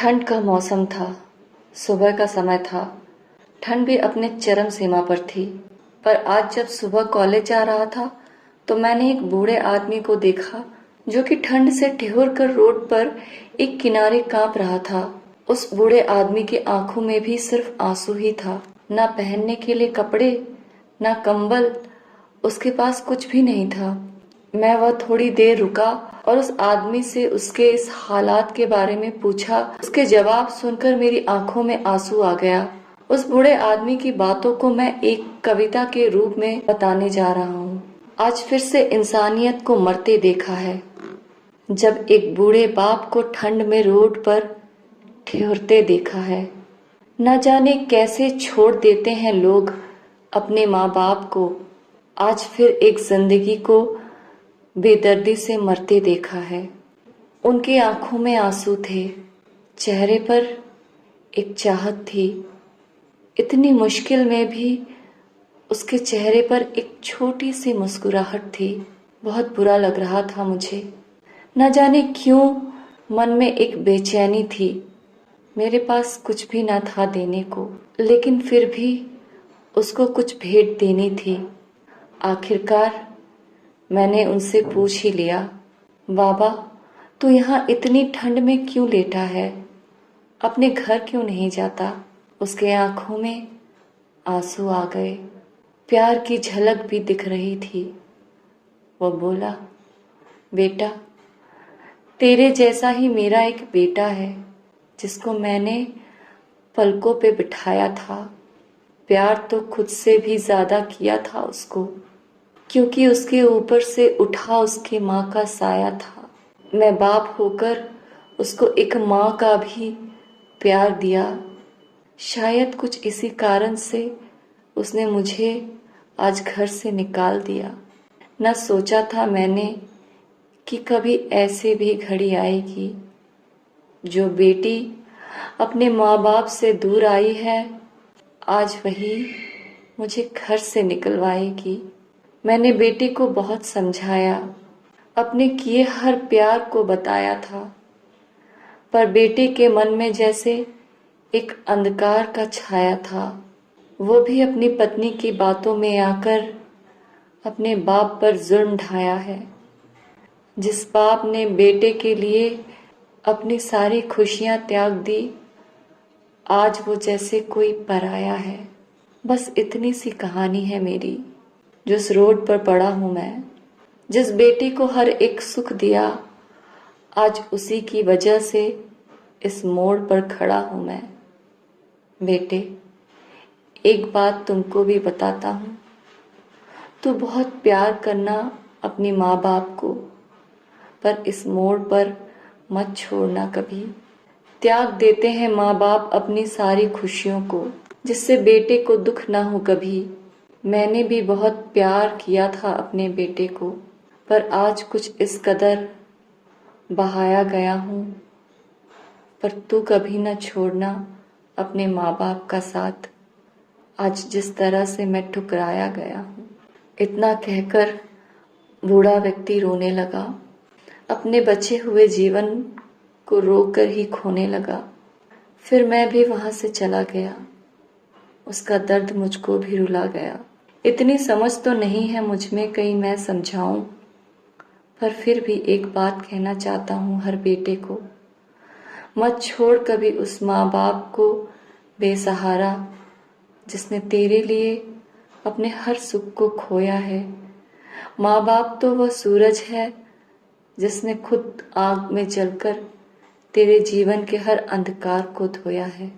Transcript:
ठंड का मौसम था। सुबह का समय था। ठंड भी अपने चरम सीमा पर थी। पर आज जब सुबह कॉलेज जा रहा था तो मैंने एक बूढ़े आदमी को देखा जो कि ठंड से ठिठुर कर रोड पर एक किनारे कांप रहा था। उस बूढ़े आदमी की आंखों में भी सिर्फ आंसू ही था। ना पहनने के लिए कपड़े, ना कंबल, उसके पास कुछ भी नहीं था। मैं वह थोड़ी देर रुका और उस आदमी से उसके इस हालात के बारे में पूछा। उसके जवाब सुनकर मेरी आंखों में आंसू आ गया। उस बूढ़े आदमी की बातों को मैं एक कविता के रूप में बताने जा रहा हूँ। आज फिर से इंसानियत को मरते देखा है। जब एक बूढ़े बाप को ठंड में रोड पर ठिठुरते देखा है। न जाने कैसे छोड़ देते हैं लोग अपने माँ बाप को। आज फिर एक जिंदगी को बेदर्दी से मरते देखा है। उनकी आंखों में आंसू थे, चेहरे पर एक चाहत थी। इतनी मुश्किल में भी उसके चेहरे पर एक छोटी सी मुस्कुराहट थी। बहुत बुरा लग रहा था मुझे। न जाने क्यों मन में एक बेचैनी थी। मेरे पास कुछ भी ना था देने को, लेकिन फिर भी उसको कुछ भेंट देनी थी। आखिरकार मैंने उनसे पूछ ही लिया, बाबा तू यहाँ इतनी ठंड में क्यों लेटा है? अपने घर क्यों नहीं जाता? उसके आंखों में आंसू आ गए। प्यार की झलक भी दिख रही थी। वो बोला, बेटा तेरे जैसा ही मेरा एक बेटा है जिसको मैंने पलकों पे बिठाया था। प्यार तो खुद से भी ज्यादा किया था उसको, क्योंकि उसके ऊपर से उठा उसकी माँ का साया था। मैं बाप होकर उसको एक माँ का भी प्यार दिया। शायद कुछ इसी कारण से उसने मुझे आज घर से निकाल दिया। न सोचा था मैंने कि कभी ऐसे भी घड़ी आएगी जो बेटी अपने माँ बाप से दूर आई है, आज वही मुझे घर से निकलवाएगी। मैंने बेटी को बहुत समझाया, अपने किए हर प्यार को बताया था, पर बेटी के मन में जैसे एक अंधकार का छाया था। वो भी अपनी पत्नी की बातों में आकर अपने बाप पर जुल्म ढाया है। जिस बाप ने बेटे के लिए अपनी सारी खुशियां त्याग दी, आज वो जैसे कोई पराया है। बस इतनी सी कहानी है मेरी। जिस रोड पर पड़ा हूं मैं, जिस बेटी को हर एक सुख दिया, आज उसी की वजह से इस मोड़ पर खड़ा हूं मैं। बेटे एक बात तुमको भी बताता हूं, तू बहुत प्यार करना अपनी माँ बाप को, पर इस मोड़ पर मत छोड़ना कभी। त्याग देते हैं माँ बाप अपनी सारी खुशियों को, जिससे बेटे को दुख ना हो कभी। मैंने भी बहुत प्यार किया था अपने बेटे को, पर आज कुछ इस कदर बहाया गया हूँ। पर तू कभी न छोड़ना अपने माँ बाप का साथ। आज जिस तरह से मैं ठुकराया गया हूँ। इतना कहकर बूढ़ा व्यक्ति रोने लगा। अपने बचे हुए जीवन को रोकर ही खोने लगा। फिर मैं भी वहां से चला गया। उसका दर्द मुझको भी रुला गया। इतनी समझ तो नहीं है मुझ में कहीं मैं समझाऊं, पर फिर भी एक बात कहना चाहता हूँ हर बेटे को, मत छोड़ कभी उस माँ बाप को बेसहारा, जिसने तेरे लिए अपने हर सुख को खोया है। माँ बाप तो वह सूरज है जिसने खुद आग में जलकर तेरे जीवन के हर अंधकार को धोया है।